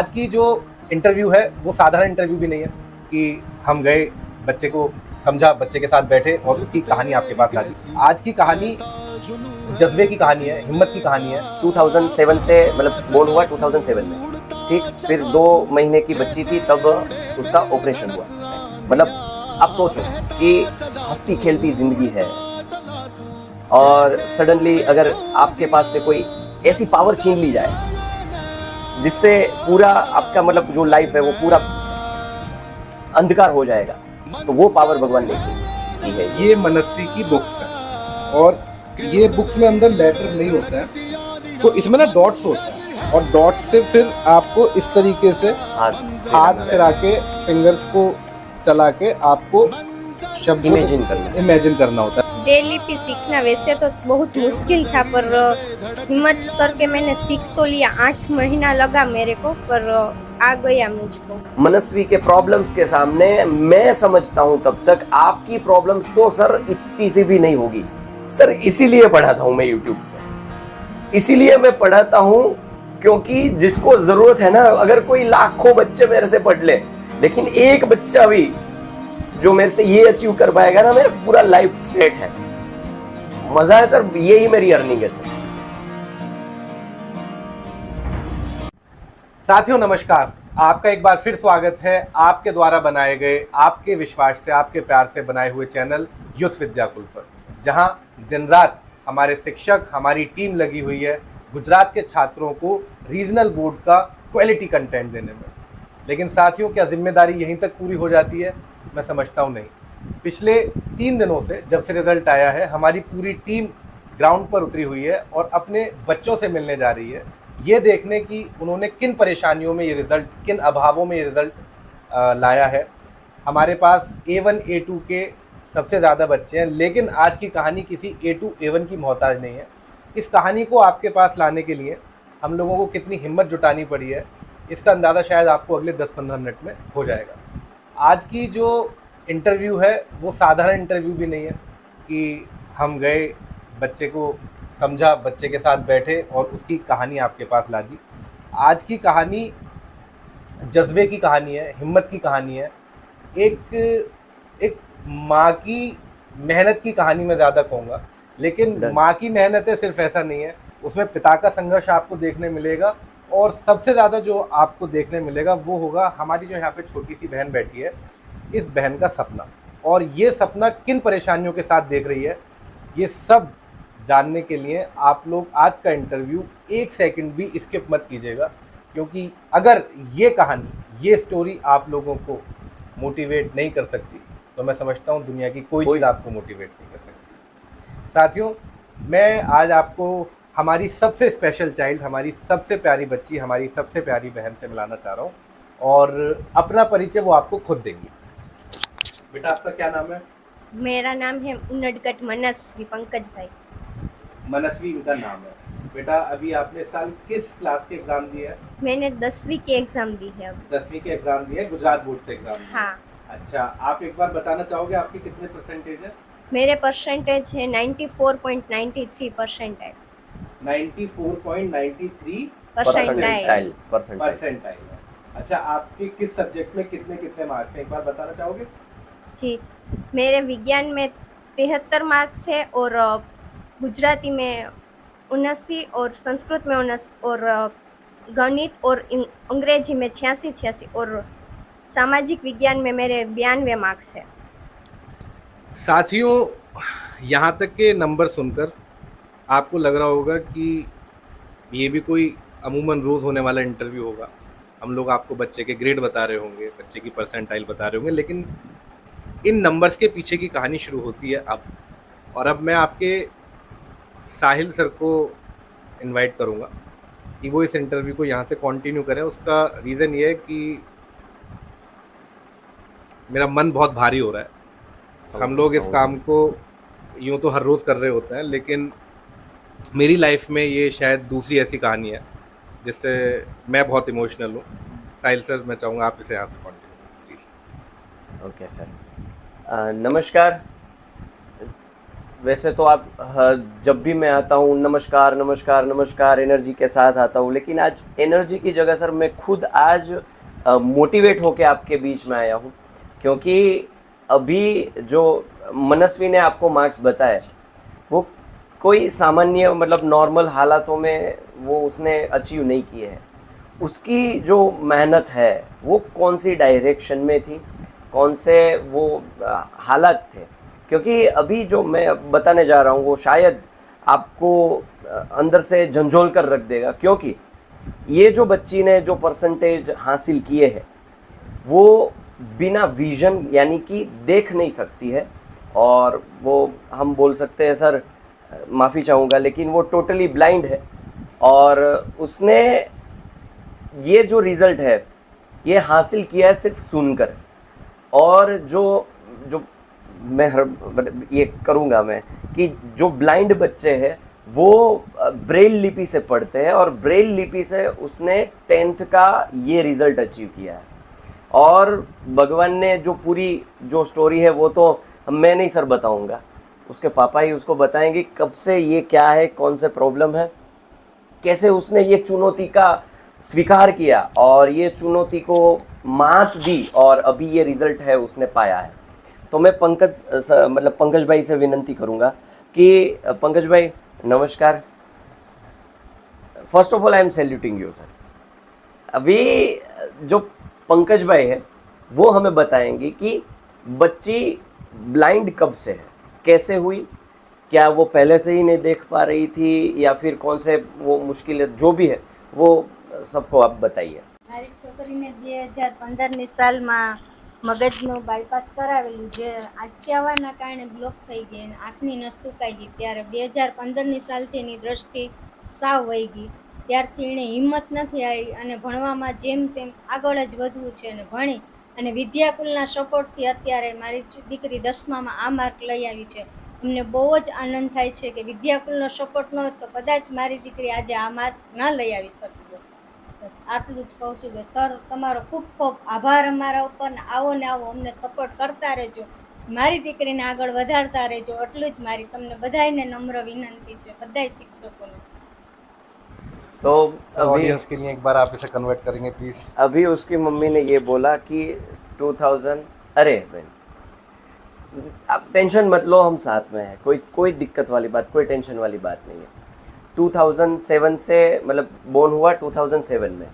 आज की जो इंटरव्यू है वो साधारण इंटरव्यू भी नहीं है कि हम गए, बच्चे को समझा, बच्चे के साथ बैठे और उसकी कहानी आपके पास ला दी। आज की कहानी जज्बे की कहानी है, हिम्मत की कहानी है। 2007 से मतलब बोर्न हुआ 2007 में, ठीक। फिर 2 महीने की बच्ची थी तब उसका ऑपरेशन हुआ। मतलब आप सोचो कि हंसती खेलती जिंदगी है और सडनली अगर आपके पास से कोई ऐसी पावर छीन ली जाए जिससे पूरा आपका मतलब जो लाइफ है वो पूरा अंधकार हो जाएगा, तो वो पावर भगवान ने दी है। ये मनस्वी की बुक्स है और ये बुक्स में अंदर लेटर नहीं होता है, तो इसमें ना डॉट्स होता है और डॉट से फिर आपको इस तरीके से हाथ फिरा के फिंगर्स को चला के आपको शब्द इमेजिन करना होता है। डेली सीखना वैसे तो बहुत मुश्किल था, पर हिम्मत करके मैंने सीख तो लिया। 8 महीना लगा मेरे को, पर आ गया मुझको। मनस्वी के प्रॉब्लम्स के सामने मैं समझता हूं तब तक आपकी प्रॉब्लम्स तो सर इतनी सी भी नहीं होगी। सर इसीलिए पढ़ाता हूं मैं यूट्यूब पे, इसीलिए मैं पढ़ाता हूं क्योंकि जिसको जरूरत है ना, अगर कोई लाखों बच्चे मेरे से पढ़ ले लेकिन एक बच्चा भी जो मेरे से ये अचीव कर पाएगा ना, मेरा पूरा लाइफ सेट है। मजा है सर, यही मेरी अर्निंग है सर। साथियों नमस्कार, आपका एक बार फिर स्वागत है आपके द्वारा बनाए गए, आपके विश्वास से, आपके प्यार से बनाए हुए चैनल युथ विद्याकुल पर, जहां दिन रात हमारे शिक्षक, हमारी टीम लगी हुई है गुजरात के छात्रों को रीजनल बोर्ड का क्वालिटी कंटेंट देने में। लेकिन साथियों, क्या जिम्मेदारी यहीं तक पूरी हो जाती है? मैं समझता हूँ नहीं। पिछले 3 दिनों से जब से रिजल्ट आया है, हमारी पूरी टीम ग्राउंड पर उतरी हुई है और अपने बच्चों से मिलने जा रही है, ये देखने की उन्होंने किन परेशानियों में ये रिज़ल्ट, किन अभावों में ये रिज़ल्ट लाया है। हमारे पास A1 A2 के सबसे ज़्यादा बच्चे हैं, लेकिन आज की कहानी किसी A2 A1 की मोहताज नहीं है। इस कहानी को आपके पास लाने के लिए हम लोगों को कितनी हिम्मत जुटानी पड़ी है, इसका अंदाज़ा शायद आपको अगले 10-15 मिनट में हो जाएगा। आज की जो इंटरव्यू है वो साधारण इंटरव्यू भी नहीं है कि हम गए, बच्चे को समझा, बच्चे के साथ बैठे और उसकी कहानी आपके पास ला दी। आज की कहानी जज्बे की कहानी है, हिम्मत की कहानी है, एक माँ की मेहनत की कहानी मैं ज़्यादा कहूँगा। लेकिन माँ की मेहनत है सिर्फ ऐसा नहीं है, उसमें पिता का संघर्ष आपको देखने मिलेगा और सबसे ज़्यादा जो आपको देखने मिलेगा वो होगा हमारी जो यहाँ पे छोटी सी बहन बैठी है, इस बहन का सपना, और ये सपना किन परेशानियों के साथ देख रही है, ये सब जानने के लिए आप लोग आज का इंटरव्यू 1 सेकंड भी स्किप मत कीजिएगा, क्योंकि अगर ये कहानी, ये स्टोरी आप लोगों को मोटिवेट नहीं कर सकती तो मैं समझता हूँ दुनिया की कोई चीज़ आपको मोटिवेट नहीं कर सकती। साथियों, मैं आज आपको हमारी सबसे स्पेशल चाइल्ड, हमारी सबसे प्यारी बच्ची, हमारी सबसे प्यारी बहन से मिलाना चाह रहा हूँ और अपना परिचय वो आपको खुद देंगी। बेटा, आपका क्या नाम है? मेरा नाम है उन्नडकट मनस्वी पंकज भाई। मनस्वी इनका नाम है। बेटा, अभी आपने साल किस क्लास के एग्जाम दिए है? मैंने 10वीं की एग्जाम दी है। 10वीं के एग्जाम दिए, गुजरात बोर्ड से एग्जाम दिए? हाँ। अच्छा, आप एक बार बताना चाहोगे आपके कितने परसेंटेज है? मेरे परसेंटेज है 94.93% है। 94.93 परसेंटाइल। अच्छा, आपके किस सब्जेक्ट में कितने कितने मार्क्स हैं, एक बार बताना चाहोगे? जी, मेरे विज्ञान में 73 मार्क्स है और गुजराती में 79 और संस्कृत में 79 और गणित और अंग्रेजी में 86 और सामाजिक विज्ञान में मेरे 92 मार्क्स है। साथियों, यहाँ तक के नंबर सुनकर आपको लग रहा होगा कि ये भी कोई अमूमन रोज़ होने वाला इंटरव्यू होगा। हम लोग आपको बच्चे के ग्रेड बता रहे होंगे, बच्चे की परसेंटाइल बता रहे होंगे, लेकिन इन नंबर्स के पीछे की कहानी शुरू होती है अब। और अब मैं आपके साहिल सर को इनवाइट करूँगा कि वो इस इंटरव्यू को यहाँ से कंटिन्यू करें। उसका रीज़न ये है कि मेरा मन बहुत भारी हो रहा है। हम लोग इस काम को यूँ तो हर रोज़ कर रहे होते हैं, लेकिन मेरी लाइफ में ये शायद दूसरी ऐसी कहानी है जिससे मैं बहुत इमोशनल हूँ। साहिल सर, मैं चाहूँगा आप इसे यहाँ से कंटिन्यू प्लीज़। ओके सर, नमस्कार। वैसे तो आप जब भी मैं आता हूँ नमस्कार नमस्कार नमस्कार एनर्जी के साथ आता हूँ, लेकिन आज एनर्जी की जगह सर मैं खुद आज मोटिवेट होके आपके बीच में आया हूँ, क्योंकि अभी जो मनस्वी ने आपको मार्क्स बताए वो कोई सामान्य मतलब नॉर्मल हालातों में वो उसने अचीव नहीं किए हैं। उसकी जो मेहनत है वो कौन सी डायरेक्शन में थी, कौन से वो हालात थे, क्योंकि अभी जो मैं बताने जा रहा हूँ वो शायद आपको अंदर से झंझोल कर रख देगा, क्योंकि ये जो बच्ची ने जो परसेंटेज हासिल किए हैं वो बिना विजन यानी कि देख नहीं सकती है, और वो हम बोल सकते हैं सर, माफ़ी चाहूँगा लेकिन वो टोटली ब्लाइंड है। और उसने ये जो रिज़ल्ट है ये हासिल किया है सिर्फ सुनकर। और जो जो मैं ये करूँगा मैं कि जो ब्लाइंड बच्चे हैं वो ब्रेल लिपि से पढ़ते हैं, और ब्रेल लिपि से उसने 10th का ये रिज़ल्ट अचीव किया है। और भगवान ने जो पूरी जो स्टोरी है वो तो मैं नहीं सर बताऊंगा, उसके पापा ही उसको बताएंगे कब से ये क्या है, कौन से प्रॉब्लम है, कैसे उसने ये चुनौती का स्वीकार किया और ये चुनौती को मात दी और अभी ये रिजल्ट है उसने पाया है। तो मैं पंकज भाई से विनती करूंगा कि पंकज भाई नमस्कार। First of all I am saluting you sir. अभी जो पंकज भाई है वो हमें बताएंगे कि बच्ची ब्लाइंड कब से है, कैसे हुई, क्या वो पहले से ही नहीं देख पा रही थी या फिर कौन से वो मुश्किल जो भी है वो सबको आप बताइए। મારી છોકરીને 2015ની સાલમાં મગજનું બાયપાસ કરાવેલું, જે આંચકી આવવાના કારણે બ્લોક થઈ ગઈ અને આંખની નસ સુકાઈ ગઈ। ત્યારે 2015ની સાલથી એની દ્રષ્ટિ સાવ વહી ગઈ। ત્યારથી એણે હિંમત નથી આવી અને ભણવામાં જેમ તેમ આગળ જ વધવું છે અને ભણી અને વિદ્યાકુલના સપોર્ટથી અત્યારે મારી દીકરી 10મામાં આ માર્ક લઈ આવી છે। અમને બહુ જ આનંદ થાય છે કે વિદ્યાકુલનો સપોર્ટ ન હોત તો કદાચ મારી દીકરી આજે આ માર્ક ન લઈ આવી શકતી। બસ આટલું જ કહું છું કે સર તમારો ખૂબ ખૂબ આભાર અમારા ઉપર, ને આવો અમને સપોર્ટ કરતા રહેજો, મારી દીકરીને આગળ વધારતા રહેજો। એટલું જ મારી તમને બધાયને નમ્ર વિનંતી છે, બધાય શિક્ષકોને। तो अभी ऑडियंस के लिए एक बार आप इसे कन्वर्ट करेंगे प्लीज। अभी उसकी मम्मी ने ये बोला कि 2000, अरे बहन आप टेंशन मत लो, हम साथ में हैं, कोई दिक्कत वाली बात, कोई टेंशन वाली बात नहीं है। 2007 से मतलब बोर्न हुआ 2007 में,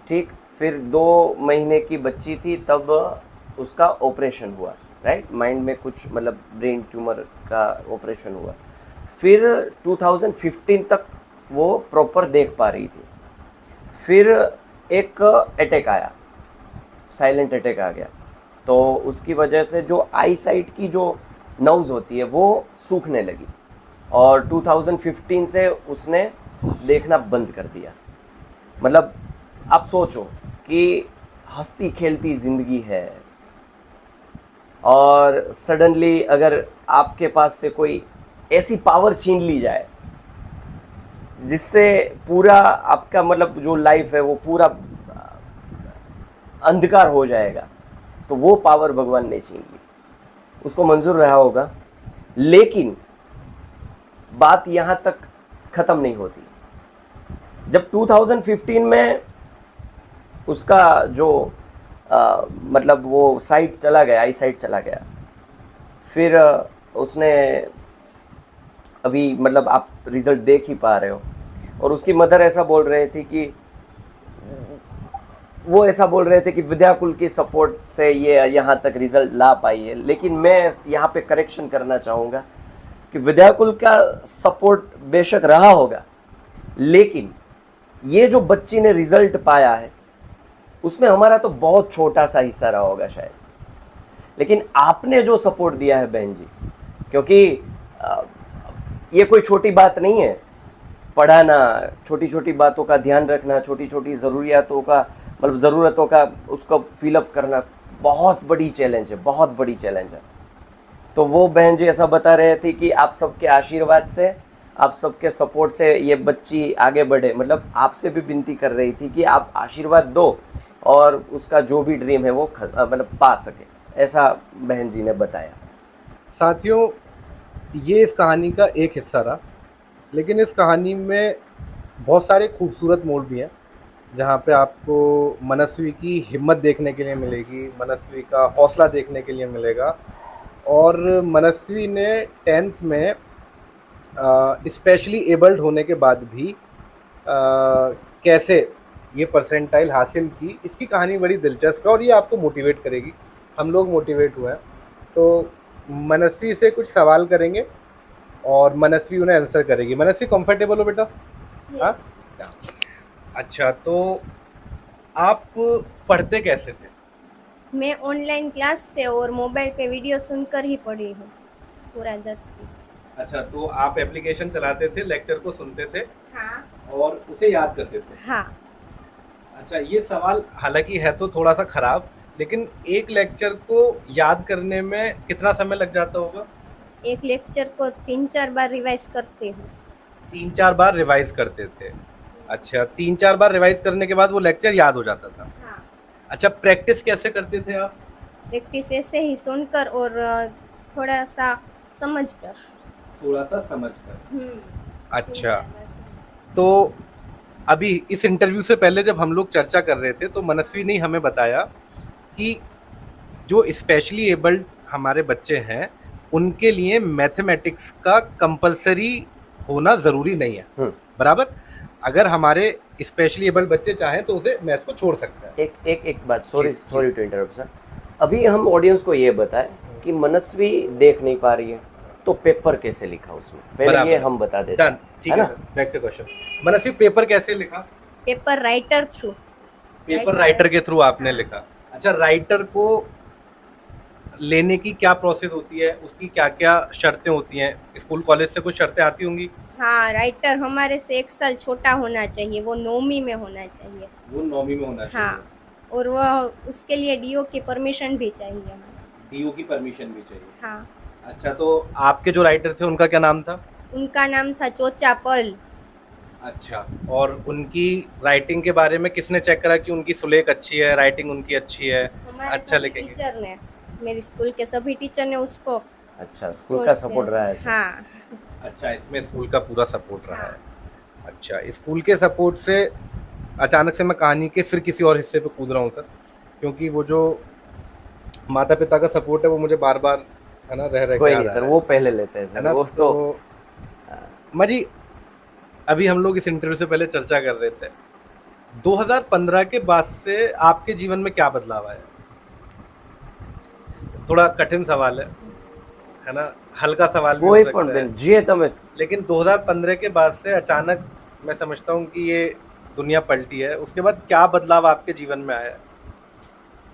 ठीक। फिर 2 महीने की बच्ची थी तब उसका ऑपरेशन हुआ, राइट, माइंड में कुछ मतलब ब्रेन ट्यूमर का ऑपरेशन हुआ। फिर 2015 तक वो प्रॉपर देख पा रही थी। फिर एक अटैक आया, साइलेंट अटैक आ गया, तो उसकी वजह से जो आई साइट की जो नर्व्स होती है वो सूखने लगी और 2015 से उसने देखना बंद कर दिया। मतलब आप सोचो कि हंसती खेलती ज़िंदगी है और सडनली अगर आपके पास से कोई ऐसी पावर छीन ली जाए जिससे पूरा आपका मतलब जो लाइफ है वो पूरा अंधकार हो जाएगा, तो वो पावर भगवान ने छीन ली। उसको मंजूर रहा होगा, लेकिन बात यहाँ तक ख़त्म नहीं होती। जब 2015 में उसका जो मतलब वो साइट चला गया, आई साइट चला गया, फिर उसने अभी मतलब आप रिज़ल्ट देख ही पा रहे हो, और उसकी मदर ऐसा बोल रहे थे कि वो ऐसा बोल रहे थे कि विद्याकुल की सपोर्ट से ये यहाँ तक रिज़ल्ट ला पाई है। लेकिन मैं यहाँ पे करेक्शन करना चाहूँगा कि विद्याकुल का सपोर्ट बेशक रहा होगा, लेकिन ये जो बच्ची ने रिज़ल्ट पाया है उसमें हमारा तो बहुत छोटा सा हिस्सा रहा होगा शायद, लेकिन आपने जो सपोर्ट दिया है बहन जी, क्योंकि ये कोई छोटी बात नहीं है। पढ़ाना, छोटी छोटी बातों का ध्यान रखना, छोटी छोटी ज़रूरियातों का मतलब ज़रूरतों का उसको फिलअप करना बहुत बड़ी चैलेंज है, बहुत बड़ी चैलेंज है। तो वो बहन जी ऐसा बता रहे थे कि आप सबके आशीर्वाद से, आप सबके सपोर्ट से ये बच्ची आगे बढ़े। मतलब आपसे भी विनती कर रही थी कि आप आशीर्वाद दो और उसका जो भी ड्रीम है वो मतलब पा सके, ऐसा बहन जी ने बताया। साथियों, ये इस कहानी का एक हिस्सा रहा, लेकिन इस कहानी में बहुत सारे खूबसूरत मोड़ भी हैं, जहाँ पे आपको मनस्वी की हिम्मत देखने के लिए मिलेगी, मनस्वी का हौसला देखने के लिए मिलेगा। और मनस्वी ने 10th में स्पेशली एबल्ड होने के बाद भी कैसे ये परसेंटाइल हासिल की, इसकी कहानी बड़ी दिलचस्प है और ये आपको मोटिवेट करेगी। हम लोग मोटिवेट हुए हैं, तो मनस्वी से कुछ सवाल करेंगे और मनस्वी उन्हें आंसर करेगी। मनस्वी कंफर्टेबल हो बेटा? हाँ, अच्छा, तो आप पढ़ते कैसे थे? मैं ऑनलाइन क्लास से और मोबाइल पे वीडियो सुनकर ही पढ़ी हूँ पूरा 10वीं। अच्छा, तो आप एप्लीकेशन चलाते थे, लेक्चर को सुनते थे हाँ और उसे याद करते थे? हाँ। अच्छा, ये सवाल हालांकि है तो थोड़ा सा खराब, लेकिन एक लेक्चर को याद करने में कितना समय लग जाता होगा? एक लेक्चर को 3-4 बार रिवाइज करती हूँ। 3-4 बार रिवाइज करते थे? अच्छा, 3-4 बार रिवाइज करने के बाद वो लेक्चर याद हो जाता था? हाँ। अच्छा, प्रैक्टिस कैसे करते थे आप? प्रैक्टिस ऐसे ही सुनकर और थोड़ा सा समझकर। थोड़ा सा समझकर। अच्छा, 3-4 बार। तो अभी इस इंटरव्यू से पहले जब हम लोग चर्चा कर रहे थे, तो मनस्वी ने हमें बताया कि जो स्पेशली एबल्ड हमारे बच्चे हैं, उनके लिए मैथमेटिक्स का कंपलसरी होना ज़रूरी नहीं है, बराबर? अगर हमारे स्पेशली एबल्ड बच्चे चाहें तो उसे मैथ्स को छोड़ सकते हैं। एक बात, सॉरी टू इंटरप्ट सर। अभी हम ऑडियंस को ये बताएं कि मनस्वी देख नहीं पा रही है, तो पेपर कैसे लिखा उसमें, पहले ये हम बता देते हैं। डन, ठीक है sir. Back to question. Manasvi, paper कैसे लिखा? Paper writer through. Paper writer के थ्रू आपने लिखा। अच्छा, राइटर को लेने की क्या प्रोसेस होती है, उसकी क्या क्या शर्तें होती हैं? स्कूल कॉलेज से कुछ शर्तें आती होंगी? हाँ, राइटर हमारे से 1 साल छोटा होना चाहिए, वो 9वीं में होना चाहिए। वो 9वीं में होना चाहिए। हाँ, और वह उसके लिए डीओ की परमिशन भी चाहिए हमें। डीओ की परमिशन भी चाहिए? हाँ। अच्छा, तो आपके जो राइटर थे उनका क्या नाम था? उनका नाम था चोचा पर्ल। अच्छा, और उनकी राइटिंग के बारे में किसने चेक करा कि उनकी सुलेख अच्छी है, राइटिंग उनकी अच्छी है, हमारे अच्छा सभी लिखेंगे? टीचर ने, मेरे स्कूल के सभी टीचर ने उसको। अच्छा, स्कूल का सपोर्ट रहा है? हाँ। अच्छा, इसमें स्कूल का पूरा सपोर्ट रहा है। अच्छा, स्कूल के सपोर्ट से अचानक से मैं कहानी के फिर किसी और हिस्से पे कूद रहा हूँ सर, क्योंकि वो जो माता पिता का सपोर्ट है वो मुझे बार बार, है ना, रह कोई याद नहीं आ सर, रहा वो पहले लेते हैं है सर, ना। वो तो माँ जी, अभी हम लोग इस इंटरव्यू से पहले चर्चा कर रहे थे, 2015 के बाद से आपके जीवन में क्या बदलाव आया? थोड़ा कठिन सवाल है ना, हल्का सवाल भी हो कोई सकता पण है, बेन जे तमे लेकिन 2015 के बाद से अचानक मैं समझता हूँ कि ये दुनिया पलटी है। उसके बाद क्या बदलाव आपके जीवन में आया?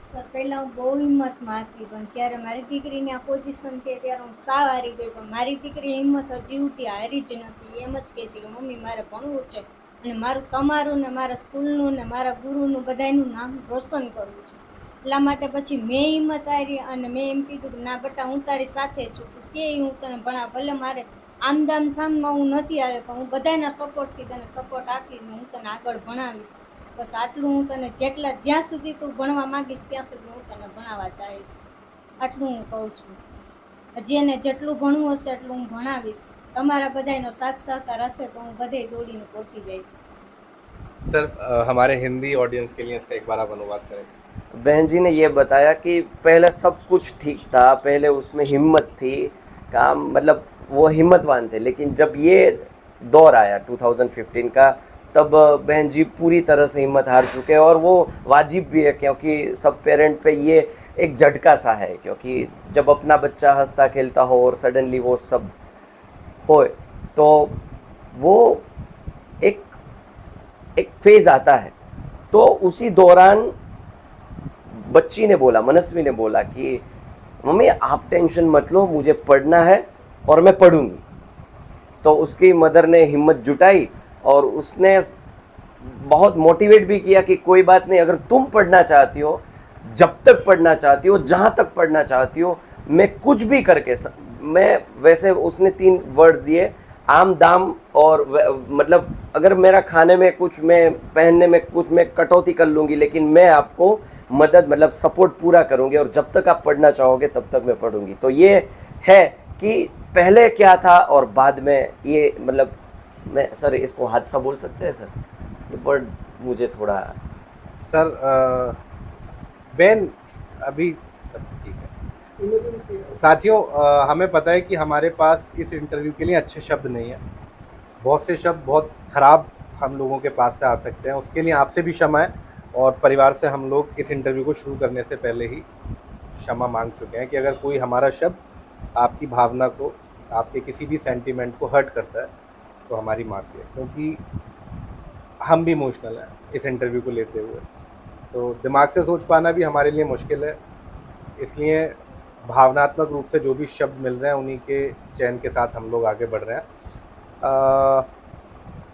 સર પહેલાં હું બહુ હિંમતમાં હતી, પણ જ્યારે મારી દીકરીની આ પોઝિશન થઈ ત્યારે હું સાવ હારી ગઈ. પણ મારી દીકરી હિંમત હજી સુધી હારી જ નથી. એમ જ કહે છે કે મમ્મી મારે ભણવું છે અને મારું તમારું ને મારા સ્કૂલનું ને મારા ગુરુનું બધાયનું નામ રોશન કરવું છે. એટલા માટે પછી મેં હિંમત હારી અને મેં એમ કીધું કે ના બેટા, હું તારી સાથે છું, તું કે હું તને ભણાવ. ભલે મારે આમદામ ઠામમાં હું નથી આવે, પણ હું બધાના સપોર્ટથી તને સપોર્ટ આપીને હું તને આગળ ભણાવીશ. બસ આટલું હું તને જ્યાં સુધી તું ભણવા માંગીશ ત્યાં સુધી હું તને ભણાવવા ચાહીશ. આટલું હું કહું છું. હજી એને જેટલું ભણવું હશે એટલું હું ભણાવીશ. તમારા બધાયનો સાથ સહકાર હશે તો હું બધે દોડીને પહોંચી જઈશ. सर, हमारे हिंदी ऑडियंस के लिए इसका एक बार आप अनुवाद करें। बहन जी ने ये बताया कि पहले सब कुछ ठीक था, पहले उसमें हिम्मत थी, काम मतलब वो हिम्मतवान थे, लेकिन जब ये दौर आया 2015 का, तब बहन जी पूरी तरह से हिम्मत हार चुके हैं। और वो वाजिब भी है, क्योंकि सब पेरेंट पे ये एक झटका सा है, क्योंकि जब अपना बच्चा हंसता खेलता हो और सडनली वो सब हो, तो वो एक फेज आता है। तो उसी दौरान बच्ची ने बोला, मनस्वी ने बोला कि मम्मी आप टेंशन मत लो, मुझे पढ़ना है और मैं पढ़ूंगी। तो उसकी मदर ने हिम्मत जुटाई और उसने बहुत मोटिवेट भी किया कि कोई बात नहीं, अगर तुम पढ़ना चाहती हो, जब तक पढ़ना चाहती हो, जहाँ तक पढ़ना चाहती हो, मैं कुछ भी करके, मैं वैसे उसने 3 वर्ड्स दिए, आम दाम और मतलब अगर मेरा खाने में कुछ, मैं पहनने में कुछ, मैं कटौती कर लूँगी, लेकिन मैं आपको मदद मतलब सपोर्ट पूरा करूँगी, और जब तक आप पढ़ना चाहोगे तब तक मैं पढ़ूँगी। तो ये है कि पहले क्या था और बाद में ये मतलब मैं सर इसको हादसा बोल सकते हैं सर, ये वर्ड मुझे थोड़ा सर बेन अभी ठीक है साथियों, हमें पता है कि हमारे पास इस इंटरव्यू के लिए अच्छे शब्द नहीं है, बहुत से शब्द बहुत ख़राब हम लोगों के पास से आ सकते हैं, उसके लिए आपसे भी क्षमा है। और परिवार से हम लोग इस इंटरव्यू को शुरू करने से पहले ही क्षमा मांग चुके हैं कि अगर कोई हमारा शब्द आपकी भावना को, आपके किसी भी सेंटीमेंट को हर्ट करता है तो हमारी माफ़ी है, क्योंकि हम भी इमोशनल हैं इस इंटरव्यू को लेते हुए। तो दिमाग से सोच पाना भी हमारे लिए मुश्किल है, इसलिए भावनात्मक रूप से जो भी शब्द मिल रहे हैं उन्हीं के चयन के साथ हम लोग आगे बढ़ रहे हैं।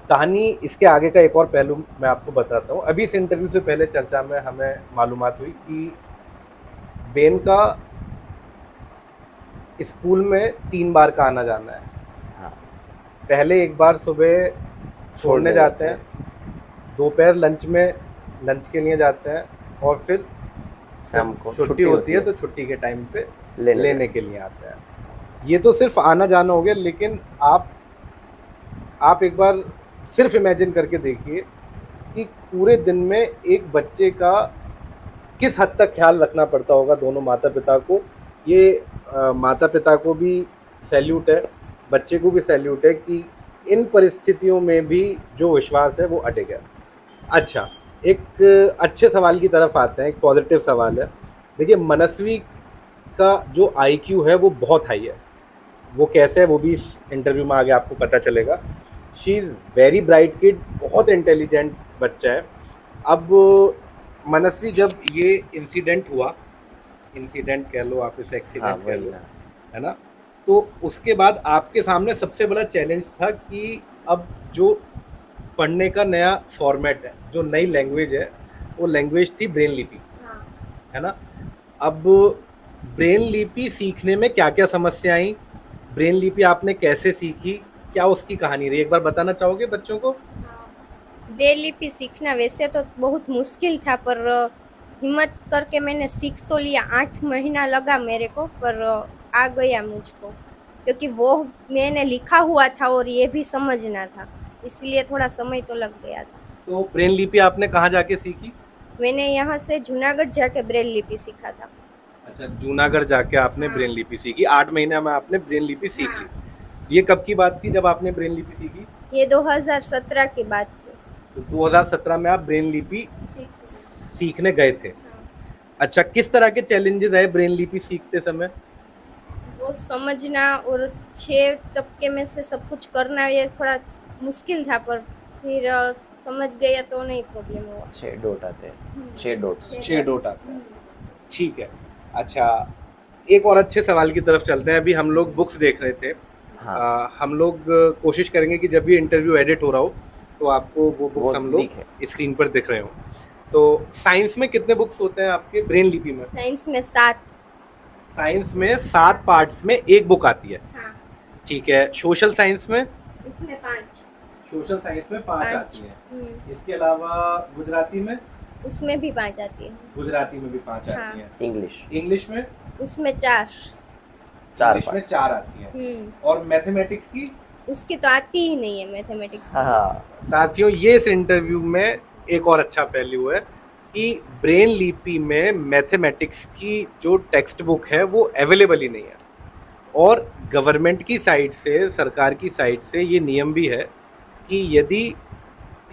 कहानी इसके आगे का एक और पहलू मैं आपको बताता हूँ। अभी इस इंटरव्यू से पहले चर्चा में हमें मालूमात हुई कि बेन का स्कूल में 3 बार का आना जाना है। हाँ पहले एक बार सुबह छोड़ने जाते हैं, दोपहर लंच के लिए जाते हैं, और फिर शाम को छुट्टी होती है तो छुट्टी के टाइम पे लेने लेने के लिए आते हैं। ये तो सिर्फ आना जाना हो गया, लेकिन आप एक बार सिर्फ इमेजिन करके देखिए कि पूरे दिन में एक बच्चे का किस हद तक ख्याल रखना पड़ता होगा दोनों माता पिता को। ये माता पिता को भी सैल्यूट है, बच्चे को भी सैल्यूट है कि इन परिस्थितियों में भी जो विश्वास है वो अटक है। अच्छा, एक अच्छे सवाल की तरफ आते हैं, एक पॉजिटिव सवाल है। देखिए, मनस्वी का जो आईक्यू है वो बहुत हाई है। वो कैसे है वो भी इस इंटरव्यू में आगे आपको पता चलेगा। She is very bright kid, बहुत इंटेलिजेंट बच्चा है। अब मनस्वी जब ये इंसिडेंट हुआ, इंसिडेंट कह लो आप इसे, एक्सीडेंट कह लो, है ना, तो उसके बाद आपके सामने सबसे बड़ा चैलेंज था कि अब जो पढ़ने का नया फॉर्मेट है, जो नई लैंग्वेज है, वो लैंग्वेज थी ब्रेन लिपि, है ना। अब ब्रेन लिपि सीखने में क्या क्या समस्या आई, ब्रेन लिपि आपने कैसे सीखी, क्या उसकी कहानी रही, एक बार बताना चाहोगे बच्चों को? ब्रेल लिपि सीखना वैसे तो बहुत मुश्किल था, पर हिम्मत करके मैंने सीख तो लिया। 8 महीना लगा मेरे को, पर आ गया मुझको, क्योंकि वो मैंने लिखा हुआ था और ये भी समझना था, इसलिए थोड़ा समय तो लग गया था। तो ब्रेन लिपि आपने कहाँ जाके सीखी? मैंने यहाँ से जूनागढ़ जाके ब्रेल लिपि सीखा था। अच्छा, जूनागढ़ जाके आपने ब्रेन लिपि सीखी। 8 महीने में आपने ब्रेन लिपि सीख ली। ये कब की बात थी जब आपने ब्रेन लिपि सीखी? ये 2017 की बात थी। तो 2017 में आप ब्रेन लिपि सीखने गए थे। अच्छा, किस तरह के चैलेंजेस आए ब्रेन लिपि सीखते समय? वो समझना और 6 टपके में से सब कुछ करना, ये थोड़ा मुश्किल था, पर फिर समझ गया तो नहीं प्रॉब्लम हुआ। 6 डॉट आते हैं, 6 डॉट्स। 6 डॉट आते हैं, ठीक है। अच्छा, एक और अच्छे सवाल की तरफ चलते हैं। अभी हम लोग बुक्स देख रहे थे। हाँ। हम लोग कोशिश करेंगे कि जब भी इंटरव्यू एडिट हो रहा हो तो आपको वो बुक्स हम लोग स्क्रीन पर दिख रहे हो। तो साइंस में कितने बुक्स होते हैं आपके ब्रेन लिपि में? साइंस में 7। साइंस में 7 पार्ट्स में एक बुक आती है, हाँ। ठीक है। सोशल साइंस में? इसमें 5। सोशल साइंस में 5 आती है। इसके अलावा गुजराती में? उसमें भी 5 आती है। गुजराती में भी 5 हाँ। आती है। इंग्लिश? इंग्लिश में? उसमें 4। इंग्लिश में 4 आती है। और मैथमेटिक्स की? उसकी तो आती ही नहीं है मैथमेटिक्स। हाँ। साथियों, ये इस इंटरव्यू में एक और अच्छा पहलू है कि ब्रेन लिपि में मैथमेटिक्स की जो टेक्स्ट बुक है वो अवेलेबल ही नहीं है। और गवर्नमेंट की साइड से, सरकार की साइड से ये नियम भी है कि यदि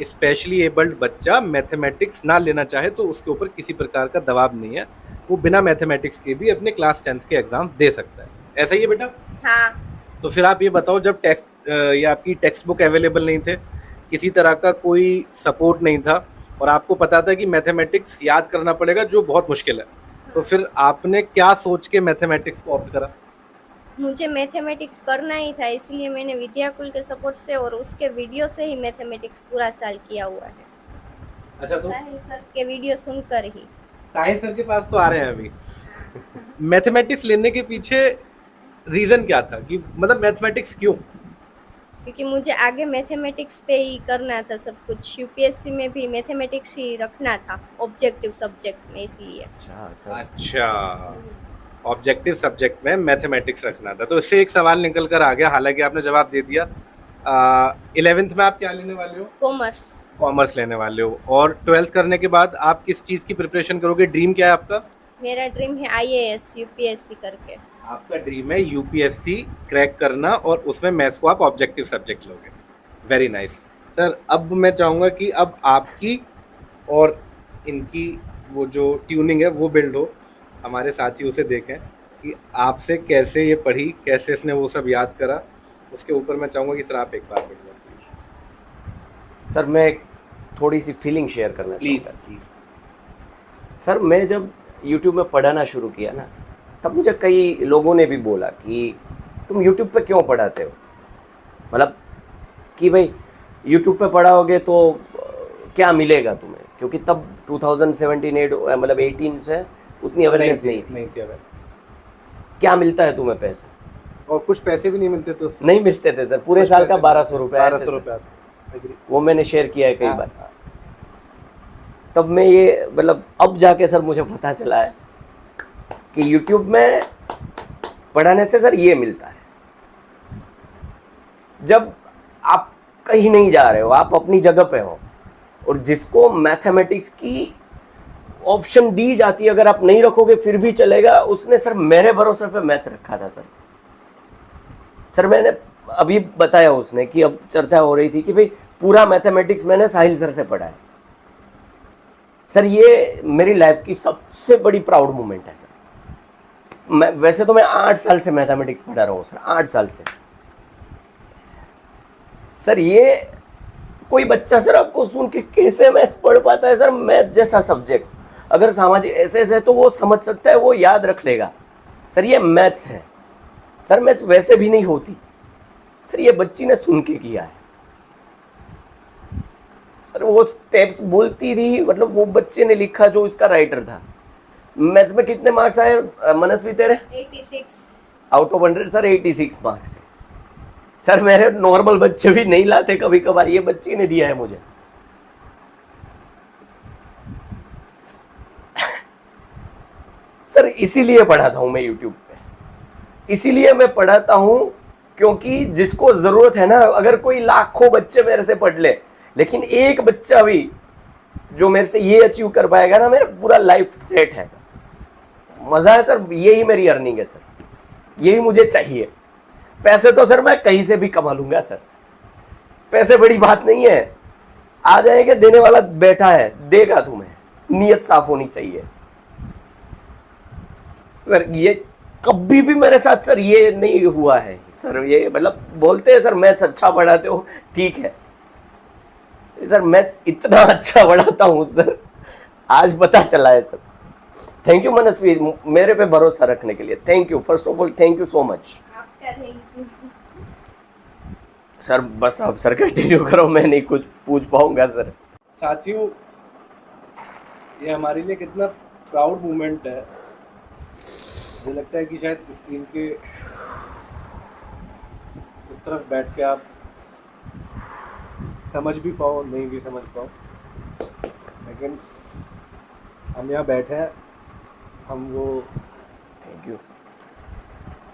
स्पेशली एबल्ड बच्चा मैथमेटिक्स ना लेना चाहे तो उसके ऊपर किसी प्रकार का दबाव नहीं है, वो बिना मैथमेटिक्स के भी अपने क्लास 10th के एग्जाम दे सकता है। ऐसा ही है बेटा? हाँ। तो फिर आप ये बताओ, जब या आपकी टेक्स्ट बुक अवेलेबल नहीं थे, किसी तरह का कोई सपोर्ट नहीं था, और आपको पता था कि मैथमेटिक्स याद करना पड़ेगा जो बहुत मुश्किल है, तो फिर आपने क्या सोच के मैथमेटिक्स को ऑप्ट करा? मुझे मैथमेटिक्स करना ही था, इसलिए मैंने विद्याकुल के सपोर्ट से और उसके वीडियो से ही मैथमेटिक्स पूरा साल किया हुआ है। अच्छा, तो साहिल सर के वीडियो सुनकर ही। साहिल सर के पास तो आ रहे हैं अभी। मैथमेटिक्स लेने के पीछे रीज़न क्या था, कि मतलब मैथमेटिक्स क्यों? क्योंकि मुझे आगे मैथमेटिक्स पे ही करना था सब कुछ। यूपीएससी में भी मैथमेटिक्स ही रखना था ऑब्जेक्टिव सब्जेक्ट्स में, इसलिए। अच्छा, ऑब्जेक्टिव सब्जेक्ट में मैथमेटिक्स रखना था, तो इससे एक सवाल निकल कर आ गया, हालांकि आपने जवाब दे दिया। 11th में आप क्या लेने वाले हो? कॉमर्स। कॉमर्स लेने वाले हो। और 12th करने के बाद आप किस चीज़ की प्रिपरेशन करोगे? ड्रीम क्या है आपका? मेरा ड्रीम है IAS UPSC करके। आपका ड्रीम है यूपीएससी क्रैक करना और उसमें मैथ्स को आप ऑब्जेक्टिव सब्जेक्ट लोगे। Very nice sir. अब मैं चाहूँगा कि अब आपकी और इनकी वो जो ट्यूनिंग है वो बिल्ड हो, हमारे साथियों से देखें कि आपसे कैसे ये पढ़ी, कैसे इसने वो सब याद करा। उसके ऊपर मैं चाहूँगा कि सर आप एक बार बोलिए प्लीज़। सर मैं एक थोड़ी सी फीलिंग शेयर करना प्लीज़ चाहूँगा। प्लीज़। सर मैं जब YouTube में पढ़ाना शुरू किया ना, तब मुझे कई लोगों ने भी बोला कि तुम YouTube पे क्यों पढ़ाते हो, मतलब कि भाई YouTube पे पढ़ाओगे तो क्या मिलेगा तुम्हें, क्योंकि तब 2017-8 मतलब 18 से उतनी अवेयरनेस नहीं थी। नहीं थी। क्या मिलता है तुम्हें पैसे? और कुछ पैसे भी नहीं मिलते थे उससे। नहीं मिलते थे सर, पूरे साल का 1200 रुपये। 1200 रुपये। वो मैंने शेयर किया है कई हाँ, बार। तब मैं ये मतलब अब जाके सर मुझे पता चला है कि YouTube में पढ़ाने से सर ये मिलता है, जब आप कहीं नहीं जा रहे हो, आप अपनी जगह पे हो, और जिसको मैथमेटिक्स की ऑप्शन दी जाती है, अगर आप नहीं रखोगे फिर भी चलेगा, उसने सर मेरे भरोसे पे मैथ्स रखा था सर। सर मैंने अभी बताया उसने कि अब चर्चा हो रही थी कि भाई पूरा मैथमेटिक्स मैंने साहिल सर से पढ़ा है। सर ये मेरी लाइफ की सबसे बड़ी प्राउड मोमेंट है सर। मैं वैसे तो मैं 8 साल से मैथमेटिक्स पढ़ा रहा हूँ सर, 8 साल से। सर ये कोई बच्चा सर आपको सुन के कैसे मैथ्स पढ़ पाता है सर? मैथ्स जैसा सब्जेक्ट अगर सामाजिक ऐसे है तो वो समझ सकता है, वो याद रख लेगा। सर ये मैथ्स है सर, मैथ्स वैसे भी नहीं होती सर, ये बच्ची ने सुन के किया है सर। वो स्टेप्स बोलती थी, मतलब वो बच्चे ने लिखा जो इसका राइटर था। मैथ्स में कितने मार्क्स आए मनस्वी तेरे? 86 आउट ऑफ 100 सर 86 मार्क्स है सर। मेरे नॉर्मल बच्चे भी नहीं लाते कभी कभार, ये बच्ची ने दिया है मुझे। सर इसीलिए पढ़ाता हूं मैं YouTube पे, इसीलिए मैं पढ़ाता हूं क्योंकि जिसको जरूरत है ना, अगर कोई लाखों बच्चे मेरे से पढ़ ले, लेकिन एक बच्चा भी जो मेरे से ये अचीव कर पाएगा ना, मेरा पूरा लाइफ सेट है सर। मजा है सर, यही मेरी अर्निंग है सर, यही मुझे चाहिए। पैसे तो सर मैं कहीं से भी कमा लूंगा सर, पैसे बड़ी बात नहीं है, आ जाएंगे, देने वाला बैठा है, देगा तुम्हें, नीयत साफ होनी चाहिए सर। ये कभी भी मेरे साथ सर ये नहीं हुआ है सर। ये मतलब बोलते हैं सर मैथ्स अच्छा पढ़ाते हो, ठीक है सर, मैथ्स इतना अच्छा पढ़ाता हूँ सर, आज पता चला है सर। थैंक यू मनस्वी, मेरे पे भरोसा रखने के लिए thank you. First of all thank you so much आपका थैंक यू सर। बस आप सर कंटिन्यू करो, मैं नहीं कुछ पूछ पाऊंगा सर। साथियों, ये हमारे लिए कितना प्राउड मोमेंट है। मुझे लगता है कि शायद स्क्रीन के उस तरफ बैठ के आप समझ भी पाओ, नहीं भी समझ पाओ, लेकिन हम यहाँ बैठे हैं, हम वो थैंक यू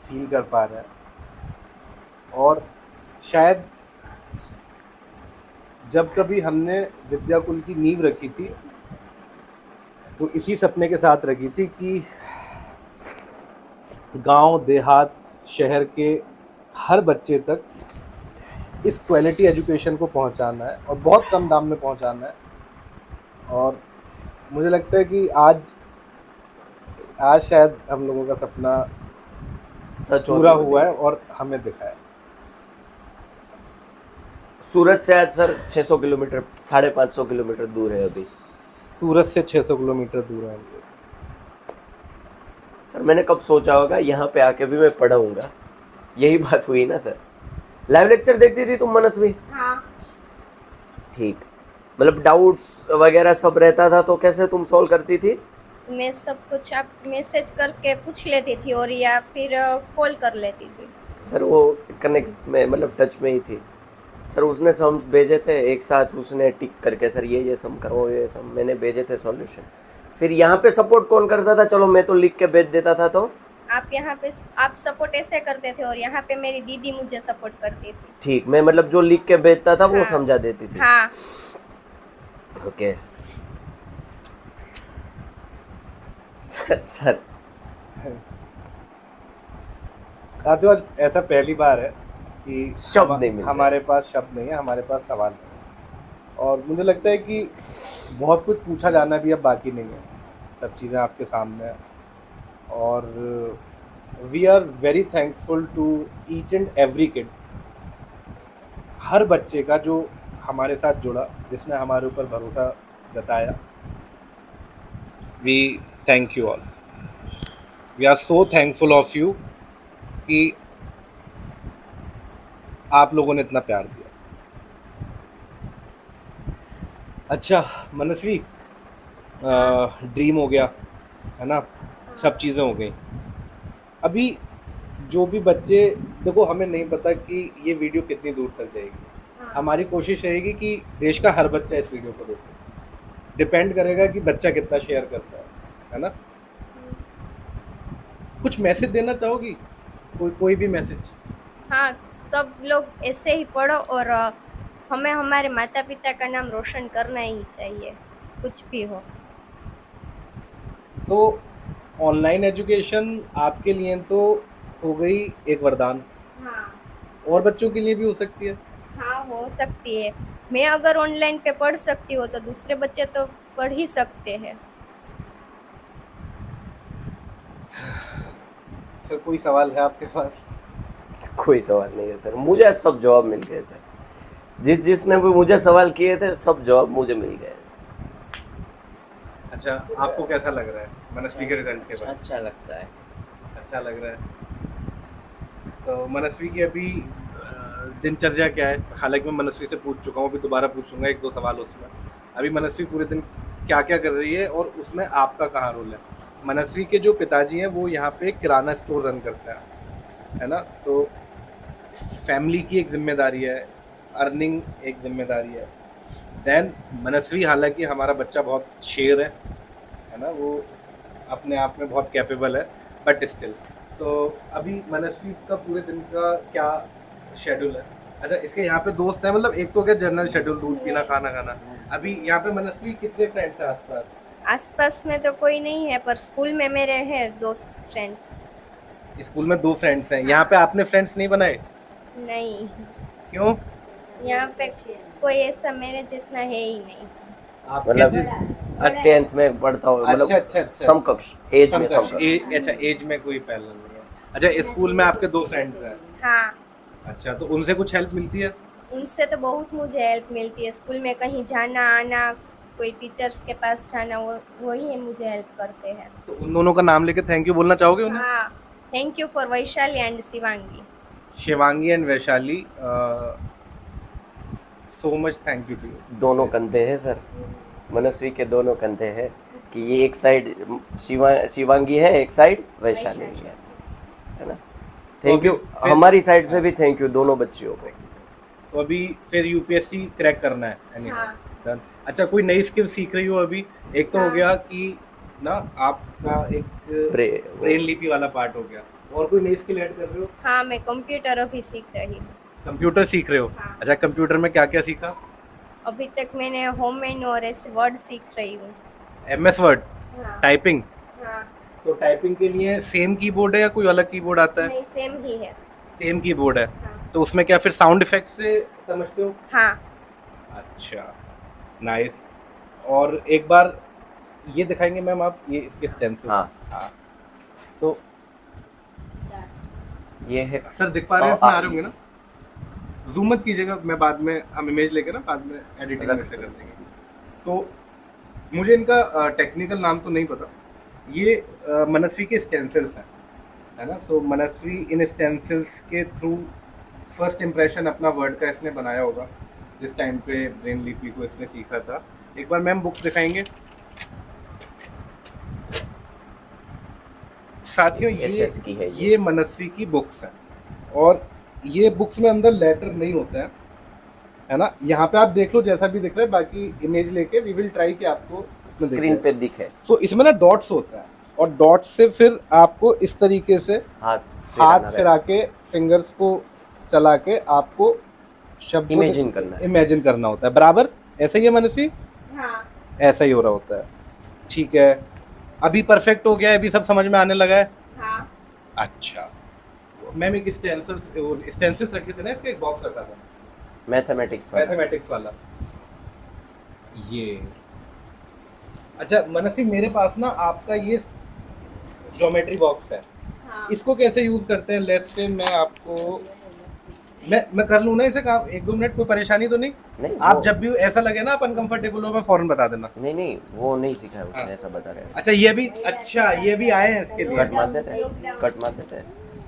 फील कर पा रहे हैं। और शायद जब कभी हमने विद्याकुल की नींव रखी थी तो इसी सपने के साथ रखी थी कि गांव, देहात, शहर के हर बच्चे तक इस क्वालिटी एजुकेशन को पहुंचाना है और बहुत कम दाम में पहुंचाना है। और मुझे लगता है कि आज शायद हम लोगों का सपना सच पूरा हुआ है और हमें दिखा है। सूरत से आज सर 600 किलोमीटर, 550 किलोमीटर दूर है अभी। सूरत से 600 किलोमीटर दूर है सर। मैंने कब सोचा होगा यहाँ पे आके भी मैं पढ़ाऊंगा, यही बात हुई ना सर। लाइव लेक्चर देखती थी तुम मनस्वी? हाँ। ठीक, मतलब डाउट्स वगैरह सब रहता था तो कैसे तुम सॉल्व करती थी? मैं सब कुछ आप मैसेज करके पूछ लेती थी और या फिर कॉल कर लेती थी सर। वो कनेक्ट में मतलब टच में ही थी सर। उसने सम भेजे थे एक साथ, उसने टिक करके सर ये सम करो, ये सम मैंने भेजे थे सॉल्यूशन। फिर यहाँ पे सपोर्ट कौन करता था? चलो मैं तो लिख के भेज देता था, तो आप यहाँ पे आप सपोर्ट ऐसे करते थे और यहाँ पे मेरी दीदी मुझे सपोर्ट करती थी। ठीक, मैं मतलब जो लिख के भेजता था वो हाँ। समझा देती थी। हाँ। ओके सर साथियों, आज ऐसा पहली बार है कि शब्द नहीं मिल रहे। हमारे पास शब्द नहीं है, हमारे पास सवाल है। और मुझे लगता है कि बहुत कुछ पूछा जाना भी अब बाकी नहीं है, सब चीज़ें आपके सामने हैं। और we are very thankful to each and every kid, हर बच्चे का जो हमारे साथ जुड़ा, जिसने हमारे ऊपर भरोसा जताया। We thank you all, we are so thankful of you कि आप लोगों ने इतना प्यार दिया। अच्छा मनस्वी, ड्रीम हो गया है ना, सब चीज़ें हो गई। अभी जो भी बच्चे, देखो हमें नहीं पता कि ये वीडियो कितनी दूर तक जाएगी। हमारी कोशिश रहेगी कि देश का हर बच्चा इस वीडियो को देखे। डिपेंड करेगा कि बच्चा कितना शेयर करता है ना। कुछ मैसेज देना चाहोगी, कोई भी मैसेज? हाँ, सब लोग ऐसे ही पढ़ो और हमें हमारे माता पिता का नाम रोशन करना ही चाहिए, कुछ भी हो। सो ऑनलाइन एजुकेशन आपके लिए तो हो गई एक वरदान, हाँ। और बच्चों के लिए भी हो सकती है। हाँ, हो सकती है। मैं अगर ऑनलाइन पे पढ़ सकती हूँ तो दूसरे बच्चे तो पढ़ ही सकते हैं। सर कोई सवाल है आपके पास? कोई सवाल नहीं है सर, मुझे सब जवाब मिल गए सर। जिसने भी मुझे सवाल किए थे सब जवाब मुझे मिल गए। अच्छा, आपको कैसा लग रहा है मनस्वी के रिजल्ट के बाद? अच्छा लगता है। अच्छा लग रहा है। तो मनस्वी की अभी दिनचर्या क्या है? हालांकि मैं मनस्वी से पूछ चुका हूँ, अभी दोबारा पूछूंगा एक दो सवाल उसमें। अभी मनस्वी पूरे दिन क्या क्या कर रही है और उसमें आपका कहाँ रोल है? मनस्वी के जो पिताजी हैं वो यहाँ पे किराना स्टोर रन करते हैं, है ना। सो फैमिली की एक जिम्मेदारी है, अर्निंग एक जिम्मेदारी है। देन मनस्वी, हालांकि हमारा बच्चा बहुत शेर है ना, वो अपने आप में बहुत कैपेबल है, बट स्टिल। तो अभी मनस्वी का पूरे दिन का क्या शेड्यूल है? अच्छा, इसके यहाँ पे दोस्त हैं, मतलब एक तो क्या जनरल शेड्यूल, दूध पीना, खाना खाना। अभी यहाँ पे मनस्वी कितने फ्रेंड्स हैं आसपास? आसपास में तो कोई नहीं है, पर स्कूल में मेरे हैं 2 फ्रेंड्स। स्कूल में 2 फ्रेंड्स हैं। यहाँ पे आपने फ्रेंड्स नहीं बनाए? नहीं, क्यों? यहाँ पे कोई ऐसा मेरे जितना है ही नहीं। आपके मतलब 10th में पढ़ता हूँ, मतलब अच्छा। समकक्ष एज में, समकक्ष। अच्छा, एज में कोई पहला नहीं है। अच्छा, स्कूल में आपके 2 फ्रेंड्स हैं। हाँ, अच्छा, तो उनसे कुछ हेल्प मिलती है? उनसे तो बहुत मुझे हेल्प मिलती है। स्कूल में कहीं जाना आना, कोई टीचर्स के पास जाना, वो ही मुझे हेल्प करते हैं। तो उन दोनों का नाम लेके थैंक यू बोलना चाहोगे उन्हें? हाँ, thank you for Vaishali and Shivangi. Shivangi and Vaishali, so much thank you to you. दोनों कंधे हैं सर, मनस्वी के दोनों कंधे हैं कि ये एक साइड शिवांगी है, एक साइड वैशाली है ना। थैंक यू, हमारी साइड से भी थैंक यू दोनों बच्चियों को। तो अभी फिर यूपीएससी क्रैक करना है, यानी हाँ। डन। अच्छा, कोई नई स्किल सीख रही हो अभी? एक तो हो गया कि ना आपका एक ब्रेन लिपि वाला पार्ट हो गया, और कोई नई स्किल ऐड कर रहे हो? हाँ, मैं कंप्यूटर अभी सीख रही हूँ। कंप्यूटर सीख रहे हो? हाँ। अच्छा, कंप्यूटर में क्या क्या सीखा? अभी तक मैंने होममेड और ऐसे वर्ड सीख रही हूँ। MS वर्ड, हाँ। टाइपिंग। हाँ। तो टाइपिंग के लिए सेम कीबोर्ड है या कोई अलग कीबोर्ड आता है? नहीं, सेम ही है। सेम कीबोर्ड है। हाँ। तो उसमें क्या फिर साउंड इफेक्ट से समझते हो? हाँ। अच्छा, नाइस। और एक बार ये दिखाएंगे मैम आप, ये इसके स्टेंसेस। हाँ। सो ये है सर, दिख पा रहे हैं इसमें आ रहे होंगे ना? जूम मत कीजिएगा, मैं बाद में हम इमेज लेके ना बाद में एडिटिंग में से कर देंगे। सो मुझे इनका टेक्निकल नाम तो नहीं पता। ये मनस्वी के स्टेंसिल्स हैं, है ना। सो मनस्वी इन स्टेंसिल्स के थ्रू फर्स्ट इम्प्रेशन अपना वर्ड का इसने बनाया होगा, जिस टाइम पे ब्रेन लिपि को इसने सीखा था। एक बार मैम बुक दिखाएंगे साथियों। SS की है ये मनस्वी की बुक्स हैं, और ये बुक्स में अंदर लेटर नहीं होता है ना। यहाँ पे आप देख लो जैसा भी दिख रहा है, बाकी इमेज लेके वी विल ट्राई कि आपको इसमें स्क्रीन पे दिखे। सो इसमें ना डॉट्स होता है, और डॉट से फिर आपको इस तरीके से हाथ हाथ फिरा के फिंगर्स को चला के आपको शब्द इमेजिन करना होता है। बराबर ऐसा ही है मनसी? हाँ। ऐसा ही हो रहा होता है। ठीक है, अभी परफेक्ट हो गया है, अभी सब समझ में आने लगा है। हाँ। अच्छा, मैम एक स्टेंसिल्स रखे थे ना, इसका एक बॉक्स रखा था मैथमेटिक्स वाला ये। अच्छा मनसी, मेरे पास ना आपका ये ज्योमेट्री बॉक्स है। हाँ। इसको कैसे यूज करते हैं? लेट्स से मैं आपको मैं कर लूँ ना इसे काम 1-2 मिनट, कोई परेशानी तो नहीं? आप जब भी ऐसा लगे ना आप अनकंफर्टेबल हो, मैं फौरन बता देना। नहीं वो नहीं सीखा है उसने, ऐसा बता रहे हैं। अच्छा ये भी, अच्छा ये भी आए हैं इसके लिए। कट मार देते हैं।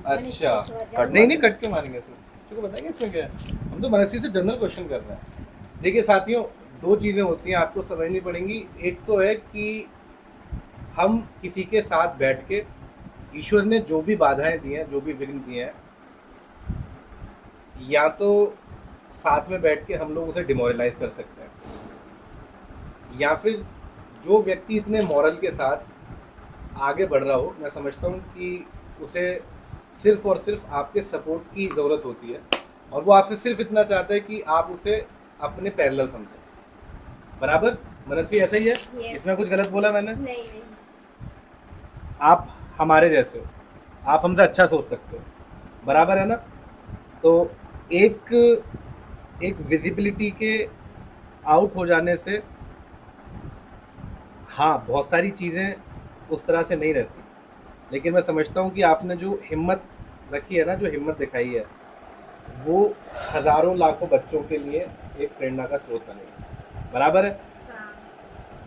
अच्छा नहीं कट क्यों मारेंगे? तुमको बताएंगे इसमें क्या है? हम तो मनसी से जनरल क्वेश्चन कर रहे हैं। देखिए साथियों, 2 चीज़ें होती हैं आपको समझनी पड़ेंगी। एक तो है कि हम किसी के साथ बैठ के ईश्वर ने जो भी बाधाएं दी हैं, जो भी विघ्न दिए हैं, या तो साथ में बैठ के हम लोग उसे डिमोरलाइज कर सकते हैं, या फिर जो व्यक्ति इतने मॉरल के साथ आगे बढ़ रहा हो, मैं समझता हूँ कि उसे सिर्फ और सिर्फ आपके सपोर्ट की ज़रूरत होती है, और वो आपसे सिर्फ इतना चाहता है कि आप उसे अपने पैरेलल समझें। बराबर मनस्वी, ऐसा ही है? Yes. इसमें कुछ गलत बोला मैंने? नहीं। आप हमारे जैसे हो, आप हमसे अच्छा सोच सकते हो, बराबर है ना? तो एक विजिबिलिटी के आउट हो जाने से, हाँ बहुत सारी चीज़ें उस तरह से नहीं रहती, लेकिन मैं समझता हूँ कि आपने जो हिम्मत रखी है ना, जो हिम्मत दिखाई है, वो हज़ारों लाखों बच्चों के लिए एक प्रेरणा का स्रोत बनेगा। बराबर है? हाँ।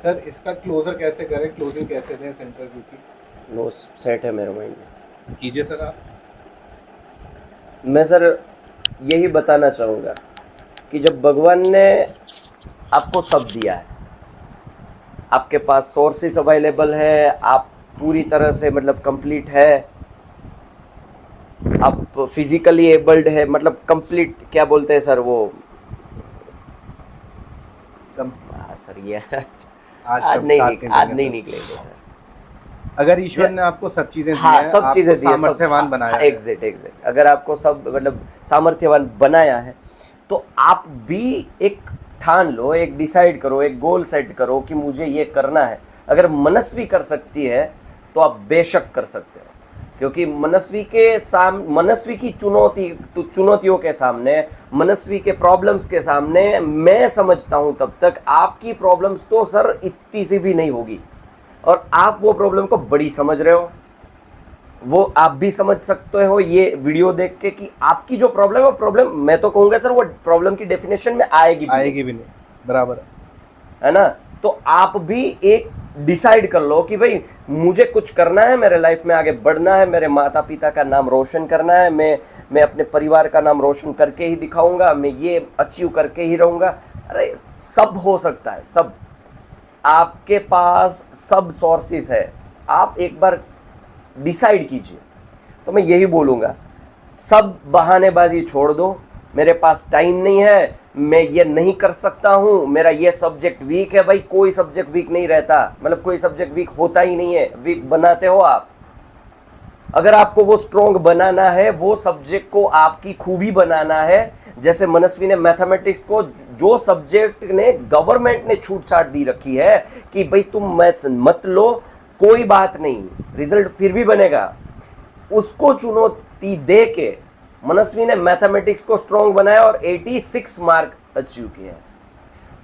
सर इसका क्लोजर कैसे करें, क्लोजिंग कैसे दें इस इंटरव्यू की? नो सेट है मेरे माइंड में। कीजिए सर आप। मैं सर यही बताना चाहूँगा कि जब भगवान ने आपको सब दिया है, आपके पास सोर्सेस अवेलेबल है, आप पूरी तरह से मतलब कंप्लीट है, आप फिजिकली एबल्ड है, मतलब कंप्लीट क्या बोलते हैं सर वो सर ये आज नहीं निकलेंगे सर। अगर ईश्वर ने आपको सब चीजें दी हाँ, हैं, सब चीजें दी, सामर्थ्यवान बनाया है। एग्जैक्ट अगर आपको सब मतलब सामर्थ्यवान बनाया है, तो आप भी एक ठान लो, एक डिसाइड करो, एक गोल सेट करो कि मुझे ये करना है। अगर मनस्वी कर सकती है तो आप बेशक कर सकते हो, क्योंकि मनस्वी की चुनौतियों के सामने, मनस्वी के प्रॉब्लम्स के सामने, मैं समझता हूं तब तक आपकी प्रॉब्लम्स तो सर इतनी सी भी नहीं होगी, और आप वो प्रॉब्लम को बड़ी समझ रहे हो। वो आप भी समझ सकते हो ये वीडियो देख के कि आपकी जो प्रॉब्लम है, वो प्रॉब्लम मैं तो कहूंगा सर वो प्रॉब्लम की डेफिनेशन में आएगी भी नहीं। बराबर है ना? तो आप भी एक डिसाइड कर लो कि भाई मुझे कुछ करना है, मेरे लाइफ में आगे बढ़ना है, मेरे माता पिता का नाम रोशन करना है, मैं अपने परिवार का नाम रोशन करके ही दिखाऊंगा, मैं ये अचीव करके ही रहूंगा। अरे सब हो सकता है, सब आपके पास सब सोर्सेस है, आप एक बार डिसाइड कीजिए। तो मैं यही बोलूँगा, सब बहानेबाजी छोड़ दो, मेरे पास टाइम नहीं है, मैं ये नहीं कर सकता हूँ, मेरा ये सब्जेक्ट वीक है। भाई कोई सब्जेक्ट वीक नहीं रहता, मतलब कोई सब्जेक्ट वीक होता ही नहीं है, वीक बनाते हो आप। अगर आपको वो स्ट्रॉन्ग बनाना है, वो सब्जेक्ट को आपकी खूबी बनाना है, जैसे मनस्वी ने मैथमेटिक्स को, जो सब्जेक्ट ने गवर्नमेंट ने छूट छाट दी रखी है कि भाई तुम मैथ्स मत लो, कोई बात नहीं, रिजल्ट फिर भी बनेगा, उसको चुनौती दे के मनस्वी ने मैथमेटिक्स को स्ट्रॉन्ग बनाया और 86 मार्क अचीव किए।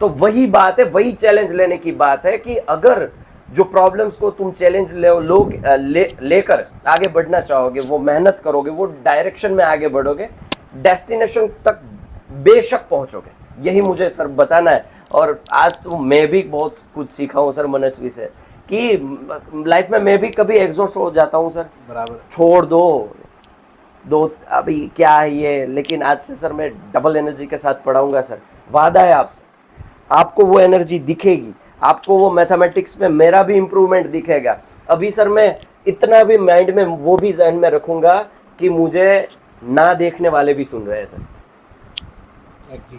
तो वही बात है, वही चैलेंज लेने की बात है कि अगर जो प्रॉब्लम्स को तुम चैलेंज लेकर आगे बढ़ना चाहोगे, वो मेहनत करोगे, वो डायरेक्शन में आगे बढ़ोगे, डेस्टिनेशन तक बेशक पहुंचोगे। यही मुझे सर बताना है। और आज तो मैं भी बहुत कुछ सीखा हूँ सर मनस्वी से, कि लाइफ में मैं भी कभी एग्जॉस्ट हो जाता हूँ सर। बराबर, छोड़ दो अभी क्या है ये, लेकिन आज से सर मैं डबल एनर्जी के साथ पढ़ाऊंगा सर, वादा है आपसे। आपको वो एनर्जी दिखेगी, आपको वो मैथमेटिक्स में मेरा भी इम्प्रूवमेंट दिखेगा। अभी सर मैं इतना भी माइंड में वो भी जहन में रखूंगा कि मुझे ना देखने वाले भी सुन रहे हैं सर। जी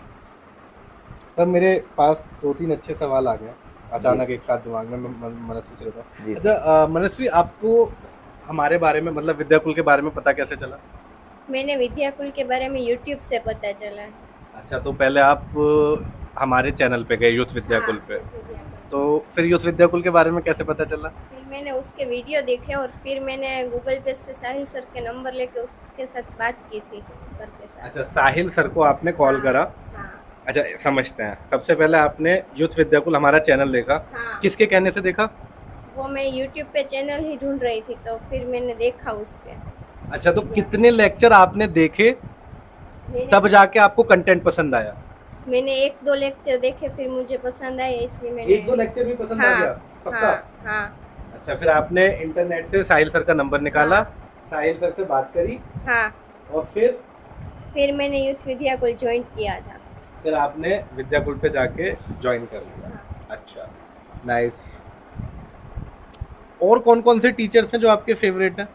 सर, मेरे पास 2-3 अच्छे सवाल आ गए। अचानक एक साथ दिमाग में मनस्वी से रहता हूँ। जी अच्छा मनस्वी, आपको हमारे बारे में मतलब विद्याकुल के बारे में पता कैसे चला? मैंने विद्याकुल के बारे में यूट्यूब से पता चला। अच्छा, तो पहले आप हमारे चैनल पे गए यूथ विद्याकुल हाँ, पे, यूथ विद्याकुल। तो फिर यूथ विद्याकुल के बारे में कैसे पता चला? फिर मैंने उसके वीडियो देखे और फिर मैंने गूगल पे से साहिल सर के नंबर लेके उसके साथ बात की थी, सर के साथ। अच्छा, साहिल सर को आपने कॉल हाँ, करा। हाँ, अच्छा, समझते हैं। सबसे पहले आपने यूथ विद्याकुल हमारा चैनल देखा, हाँ। किसके कहने से देखा? वो मैं यूट्यूब पे चैनल ही ढूंढ रही थी तो फिर मैंने देखा उस पे। अच्छा, तो कितने लेक्चर आपने देखे तब जाके आपको कंटेंट पसंद आया? मैंने 1-2 लेक्चर देखे, फिर मुझे पसंद आया इसलिए मैंने। 1-2 लेक्चर भी पसंद आ हाँ, गया? पक्का? हाँ, हाँ, अच्छा, फिर आपने इंटरनेट से साहिल सर का नंबर निकाला, हाँ। साहिल सर से बात करी हाँ। और फिर मैंने यूथ विद्याकुल ज्वाइन किया था। फिर आपने विद्याकुल पे जाके ज्वाइन कर लिया। अच्छा, नाइस। और कौन कौन से टीचर्स हैं जो आपके फेवरेट हैं?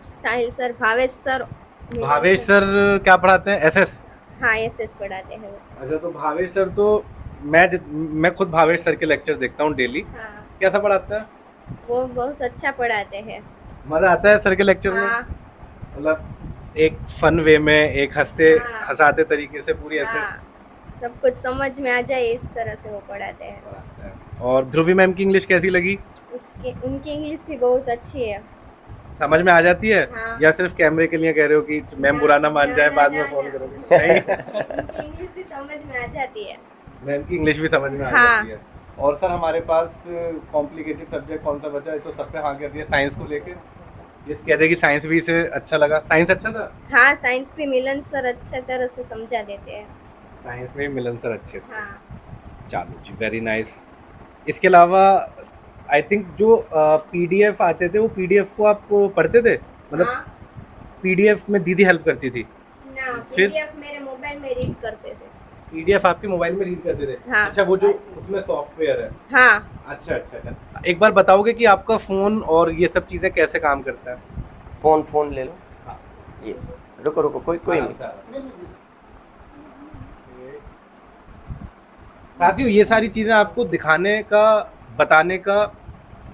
Sahil sir, Bhavesh sir. Bhavesh sir क्या पढ़ाते हैं? एसएस? हाँ, एसएस पढ़ाते हैं वो। अच्छा, तो भावेश सर तो मैं खुद भावेश सर के लेक्चर देखता हूँ डेली। हाँ, कैसा पढ़ाते हैं? वो बहुत अच्छा पढ़ाते हैं। मजा आता है सर के लेक्चर में? हाँ, मतलब एक फन वे में, एक हाँ। हंसाते तरीके से पूरी हाँ, एसएस सब कुछ समझ में आ जाए इस तरह से वो पढ़ाते हैं। पढ़ाते हैं। और ध्रुवी मैम की इंग्लिश कैसी लगी? उनकी इंग्लिश भी बहुत अच्छी है। समझ में आ जाती है? हाँ। या सिर्फ कैमरे के लिए कह रहे हो कि मैम बुरा ना मान जाए, बाद में फोन करोगे? नहीं, उनकी इंग्लिश भी समझ में आ जाती है। मैम की इंग्लिश भी समझ में आ हाँ। जाती है। और सर हमारे पास कॉम्प्लिकेटेड सब्जेक्ट कौन सा बचा है? तो सब पे हाँ कर दिया साइंस को लेके। ये कहते कि साइंस भी इसे अच्छा लगा। साइंस अच्छा था? हाँ, साइंस भी मिलन सर अच्छे तरह से समझा देते हैं। साइंस में मिलन सर अच्छे थे। हाँ, चलो जी, वेरी नाइस। इसके अलावा आई थिंक जो पीडीएफ आते थे, वो पीडीएफ को आप पढ़ते थे? मतलब हाँ, पीडीएफ में दीदी हेल्प करती थी? ना फिर? पीडीएफ मेरे मोबाइल में रीड करते थे। पीडीएफ आपके मोबाइल में रीड करते थे? हाँ। अच्छा, वो जो उसमें सॉफ्टवेयर है। हाँ, अच्छा अच्छा अच्छा, एक बार बताओगे कि आपका फोन और ये सब चीजें कैसे काम करता है? फोन ले लो। हाँ। ये रुको रुको, कोई आराम नहीं। से, आराम से। साथियों, ये सारी चीजें आपको दिखाने का, बताने का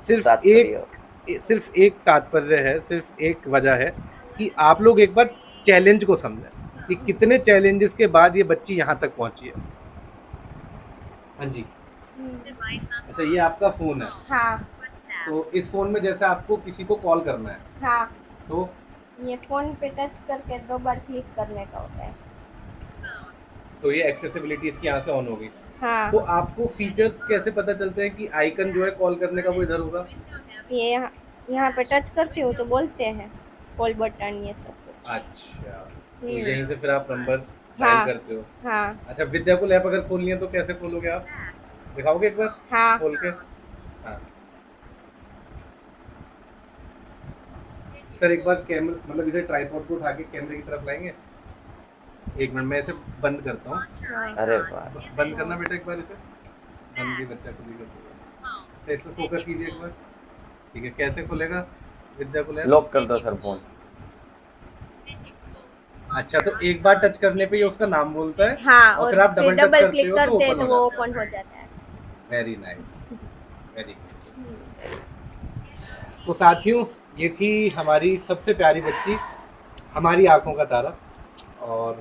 सिर्फ एक तात्पर्य है, सिर्फ एक वजह है कि आप लोग एक बार चैलेंज को समझें कि कितने चैलेंजेस के बाद ये बच्ची यहाँ तक पहुंची है। हाँ जी। अच्छा, ये आपका फोन है, हाँ, तो इस फोन में जैसे आपको किसी को कॉल करना है, हाँ। तो ये फोन पे टच करके 2 बार क्लिक करने का होता है। ये एक्सेसिबिलिटी इसकी यहाँ से ऑन हो गई। हाँ, तो आपको फीचर्स कैसे पता चलते हैं कि आइकन जो है कॉल करने का वो इधर होगा? ये यहाँ पे टच करती हूँ तो बोलते हैं कॉल बटन ये सब कुछ। अच्छा, तो यहीं से फिर आप नंबर हाँ। डायल करते हो। हाँ, अच्छा, विद्याकुल ऐप अगर खोलनी है तो कैसे खोलोगे आप? दिखाओगे एक बार हाँ। खोल के? हाँ सर, एक बार कैमरा मतलब इसे ट्राइपॉड को उठा के कैमरे की तरफ लाएंगे? एक मिनट, मैं इसे बंद करता हूँ। अरे वाह, बंद करना बेटा, एक बार इसे बंद भी बच्चा खुद ही कर देगा। तो इस पर फोकस कीजिए एक बार। ठीक है, कैसे खुलेगा विद्याकुल ऐप? लॉक कर दो सर फोन। अच्छा, तो एक बार टच करने पे ये उसका नाम बोलता है? हाँ, और और फिर आप फिर डबल टच डबल करते क्लिक हो करते हैं open तो हो वो जाता है। ओपन हो जाता है। Very nice, very good. तो साथियों, ये थी हमारी सबसे प्यारी बच्ची, हमारी आंखों का तारा। और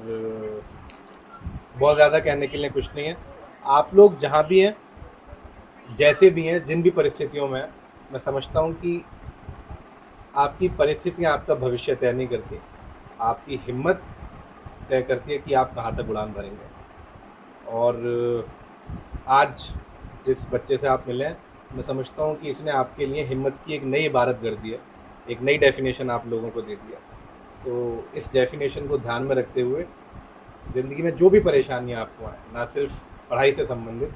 बहुत ज़्यादा कहने के लिए कुछ नहीं है। आप लोग जहाँ भी हैं, जैसे भी हैं, जिन भी परिस्थितियों में हैं, मैं समझता हूँ कि आपकी परिस्थितियाँ आपका भविष्य तय नहीं करती, आपकी हिम्मत तय करती है कि आप कहाँ तक उड़ान भरेंगे। और आज जिस बच्चे से आप मिले हैं, मैं समझता हूँ कि इसने आपके लिए हिम्मत की एक नई इबारत गढ़ दी है, एक नई डेफिनेशन आप लोगों को दे दिया। तो इस डेफिनेशन को ध्यान में रखते हुए ज़िंदगी में जो भी परेशानियाँ आपको आए, ना सिर्फ पढ़ाई से संबंधित,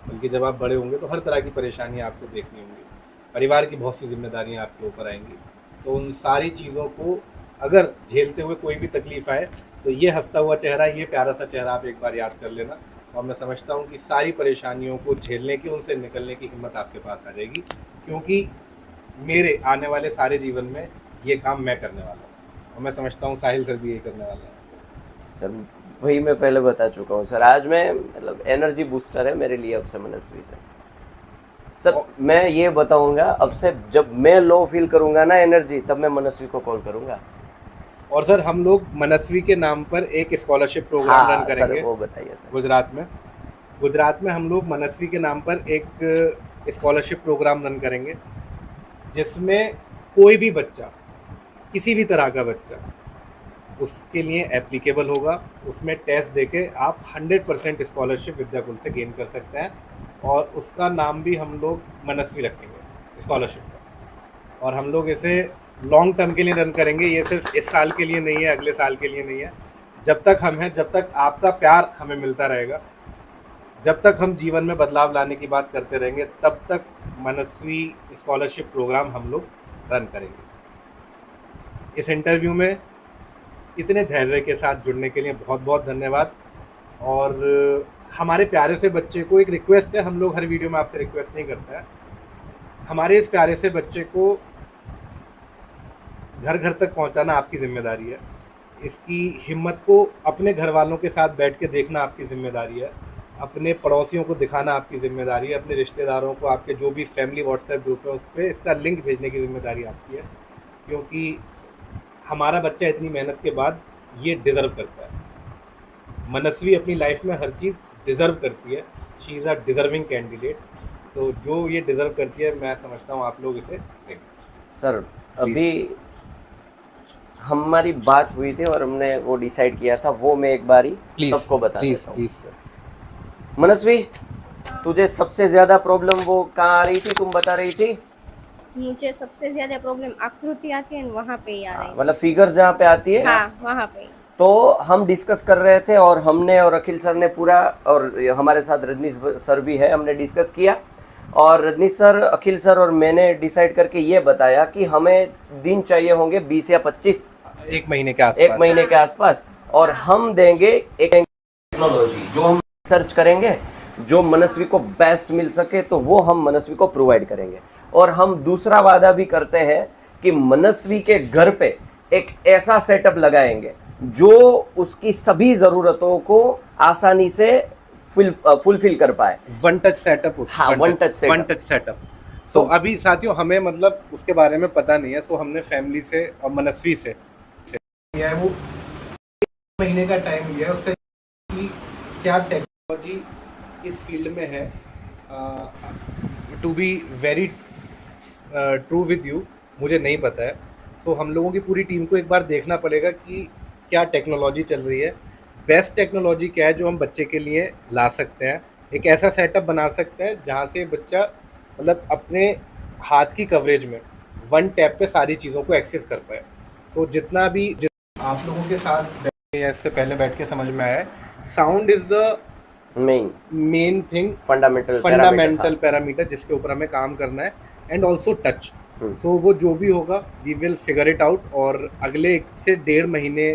बल्कि जब आप बड़े होंगे तो हर तरह की परेशानियाँ आपको देखनी होंगी, परिवार की बहुत सी जिम्मेदारियाँ आपके ऊपर आएंगी। तो उन सारी चीज़ों को अगर झेलते हुए कोई भी तकलीफ़ आए, तो ये हंसता हुआ चेहरा, ये प्यारा सा चेहरा आप एक बार याद कर लेना। और मैं समझता हूँ कि सारी परेशानियों को झेलने की, उनसे निकलने की हिम्मत आपके पास आ जाएगी, क्योंकि मेरे आने वाले सारे जीवन में ये काम मैं करने वाला हूँ, और मैं समझता हूँ साहिल सर भी यही करने वाले हैं। सर वही मैं पहले बता चुका हूँ सर, आज मैं मतलब एनर्जी बूस्टर है मेरे लिए अब से मनस्वी सर। सर मैं ये बताऊंगा, अब से जब मैं लो फील करूंगा ना एनर्जी, तब मैं मनस्वी को कॉल करूंगा। और सर हम लोग मनस्वी के नाम पर एक स्कॉलरशिप प्रोग्राम रन हाँ करेंगे सर, वो बताइए सर। गुजरात में हम लोग मनस्वी के नाम पर एक स्कॉलरशिप प्रोग्राम रन करेंगे, जिसमें कोई भी बच्चा, किसी भी तरह का बच्चा उसके लिए एप्लीकेबल होगा। उसमें टेस्ट देके आप 100% स्कॉलरशिप विद्याकुल से गेन कर सकते हैं, और उसका नाम भी हम लोग मनस्वी रखेंगे स्कॉलरशिप का। और हम लोग इसे लॉन्ग टर्म के लिए रन करेंगे, ये सिर्फ इस साल के लिए नहीं है, अगले साल के लिए नहीं है। जब तक हम हैं, जब तक आपका प्यार हमें मिलता रहेगा, जब तक हम जीवन में बदलाव लाने की बात करते रहेंगे, तब तक मनस्वी स्कॉलरशिप प्रोग्राम हम लोग रन करेंगे। इस इंटरव्यू में इतने धैर्य के साथ जुड़ने के लिए बहुत बहुत धन्यवाद। और हमारे प्यारे से बच्चे को एक रिक्वेस्ट है, हम लोग हर वीडियो में आपसे रिक्वेस्ट नहीं करते हैं, हमारे इस प्यारे से बच्चे को घर घर तक पहुंचाना आपकी ज़िम्मेदारी है। इसकी हिम्मत को अपने घर वालों के साथ बैठ के देखना आपकी ज़िम्मेदारी है, अपने पड़ोसियों को दिखाना आपकी ज़िम्मेदारी है, अपने रिश्तेदारों को, आपके जो भी फैमिली व्हाट्सएप ग्रुप है उस पर इसका लिंक भेजने की ज़िम्मेदारी आपकी है, क्योंकि हमारा बच्चा इतनी मेहनत के बाद ये डिज़र्व करता है। मनस्वी अपनी लाइफ में हर चीज़ डिज़र्व करती है, she is a deserving candidate. So जो ये डिज़र्व करती है, मैं समझता हूँ आप लोग इसे देखें। सर अभी हमारी बात हुई थी और हमने वो डिसाइड किया था, वो मैं एक बारी सबको बता देता हूँ। Please sir. मनस्वी, तुझे सबसे ज्यादा प्रॉब्लम वो कहाँ आ रही थी, तुम बता रही थी? मुझे सबसे ज्यादा प्रॉब्लम आकृति आती है, वहाँ पे ही आ रही है। मतलब फिगर जहाँ पे आती है, हाँ वहाँ पे। तो हम डिस्कस कर रहे थे, और हमने और अखिल सर ने पूरा, और हमारे साथ रजनीश सर भी है, हमने डिस्कस किया, और रजनीश सर, अखिल सर और मैंने डिसाइड करके ये बताया कि हमें दिन चाहिए होंगे 20 या 25, एक महीने के आसपास, एक महीने के आसपास। और हम देंगे एक टेक्नोलॉजी जो हम सर्च करेंगे, जो मनस्वी को बेस्ट मिल सके, तो वो हम मनस्वी को प्रोवाइड करेंगे। और हम दूसरा वादा भी करते हैं कि मनस्वी के घर पे एक ऐसा सेटअप लगाएंगे जो उसकी सभी जरूरतों को आसानी से फुलफिल कर पाए। One touch setup. हाँ, वन टच सेटअप। सो अभी साथियों हमें मतलब उसके बारे में पता नहीं है, सो हमने फैमिली से और मनस्वी से है वो महीने का टाइम लिया है उसका, कि क्या टेक्नोलॉजी इस फील्ड में है। To be very true with you, मुझे नहीं पता है, तो हम लोगों की पूरी टीम को एक बार देखना पड़ेगा कि क्या टेक्नोलॉजी चल रही है, बेस्ट टेक्नोलॉजी क्या है जो हम बच्चे के लिए ला सकते हैं। एक ऐसा सेटअप बना सकते हैं जहाँ से बच्चा मतलब अपने हाथ की कवरेज में वन टैप पे सारी चीज़ों को एक्सेस कर पाए। सो जितना भी आप लोगों के साथ इससे पहले बैठ के समझ में आया, sound is the main thing, fundamental parameter जिसके ऊपर हमें काम करना है, एंड ऑल्सो टच। सो वो जो भी होगा we will figure it out, और अगले 1 से 1.5 महीने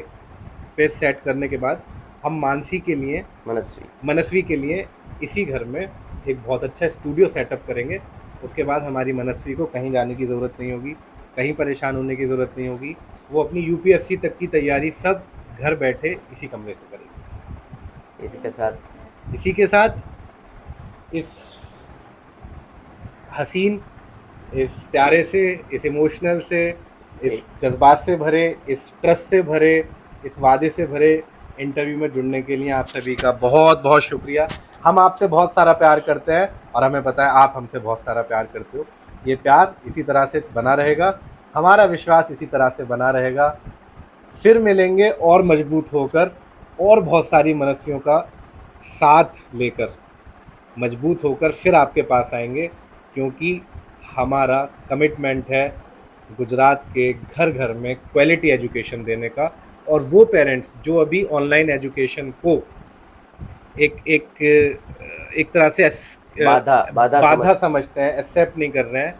पे सेट करने के बाद हम मानसी के लिए, मनस्वी के लिए इसी घर में एक बहुत अच्छा स्टूडियो सेटअप करेंगे। उसके बाद हमारी मनस्वी को कहीं जाने की ज़रूरत नहीं होगी, कहीं परेशान होने की ज़रूरत नहीं होगी, वो अपनी यूपीएससी तक की तैयारी सब घर बैठे इसी कमरे से करेगी। इसी के साथ इस हसीन, इस प्यारे से, इस इमोशनल से, इस जज्बात से भरे, इस ट्रस्ट से भरे, इस वादे से भरे इंटरव्यू में जुड़ने के लिए आप सभी का बहुत बहुत शुक्रिया। हम आपसे बहुत सारा प्यार करते हैं और हमें पता है आप हमसे बहुत सारा प्यार करते हो। ये प्यार इसी तरह से बना रहेगा, हमारा विश्वास इसी तरह से बना रहेगा। फिर मिलेंगे और मजबूत होकर, और बहुत सारी मनस्वियों का साथ लेकर मजबूत होकर फिर आपके पास आएंगे, क्योंकि हमारा कमिटमेंट है गुजरात के घर घर में क्वालिटी एजुकेशन देने का। और वो पेरेंट्स जो अभी ऑनलाइन एजुकेशन को एक तरह से बाधा समझते हैं, एक्सेप्ट नहीं कर रहे हैं,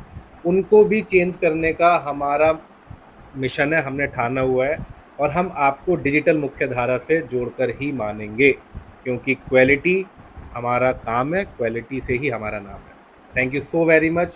उनको भी चेंज करने का हमारा मिशन है, हमने ठाना हुआ है। और हम आपको डिजिटल मुख्यधारा से जोड़कर ही मानेंगे, क्योंकि क्वालिटी हमारा काम है, क्वालिटी से ही हमारा नाम है। Thank you so very much.